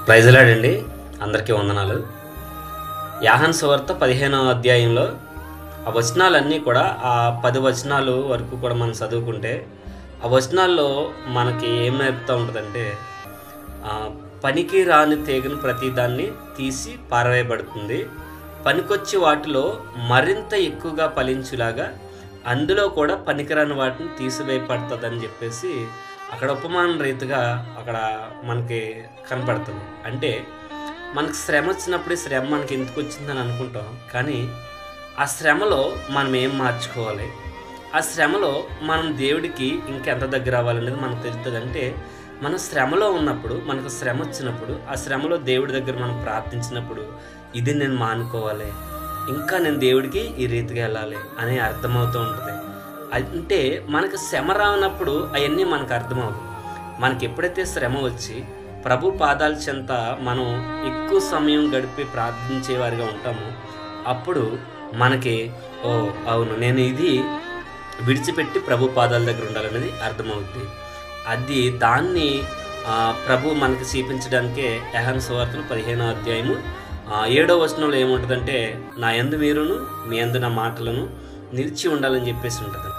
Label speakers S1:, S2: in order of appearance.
S1: Praise lord అండి. అందరికీ వందనాలు. యోహాను సువార్త 15వ అధ్యాయంలో ఆ వచనాలన్నీ కూడా ఆ 10 వచనాలు వరకు కూడా మనం చదువుకుంటే ఆ వచనాల్లో మనకి ఏం నేర్పుతూ ఉంటుందంటే పనికి రాని తీగను ప్రతిదాన్ని తీసి పారవేయబడుతుంది, పనికొచ్చి వాటిలో మరింత ఎక్కువగా ఫలించులాగా అందులో కూడా పనికిరాని వాటిని తీసివేయబడుతుందని చెప్పేసి అక్కడ ఉపమాన రీతిగా అక్కడ మనకి కనపడుతుంది. అంటే మనకు శ్రమ వచ్చినప్పుడు శ్రమ మనకి ఎందుకు వచ్చిందని అనుకుంటాం, కానీ ఆ శ్రమలో మనం ఏం మార్చుకోవాలి, ఆ శ్రమలో మనం దేవుడికి ఇంకెంత దగ్గర అవ్వాలనేది మనకు తెలుస్తుంది. అంటే మనం శ్రమలో ఉన్నప్పుడు, మనకు శ్రమ వచ్చినప్పుడు ఆ శ్రమలో దేవుడి దగ్గర మనం ప్రార్థించినప్పుడు ఇది నేను మానుకోవాలి, ఇంకా నేను దేవుడికి ఈ రీతిగా వెళ్ళాలి అని అర్థమవుతూ ఉంటుంది. అంటే మనకు శ్రమ రానప్పుడు అవన్నీ మనకు అర్థమవుతుంది. మనకి ఎప్పుడైతే శ్రమ వచ్చి ప్రభు పాదాల చెంత మనం ఎక్కువ సమయం గడిపి ప్రార్థించేవారిగా ఉంటామో అప్పుడు మనకి అవును నేను ఇది విడిచిపెట్టి ప్రభు పాదాల దగ్గర ఉండాలనేది అర్థమవుతుంది. దాన్ని ప్రభు మనకి చూపించడానికే యోహాను సువార్తలు 15వ అధ్యాయము 7వ వచనంలో ఏముంటుందంటే, నా యందు మీరును మీ యందు నా మాటలను నిలిచి ఉండాలని చెప్పేసి ఉంటుంది.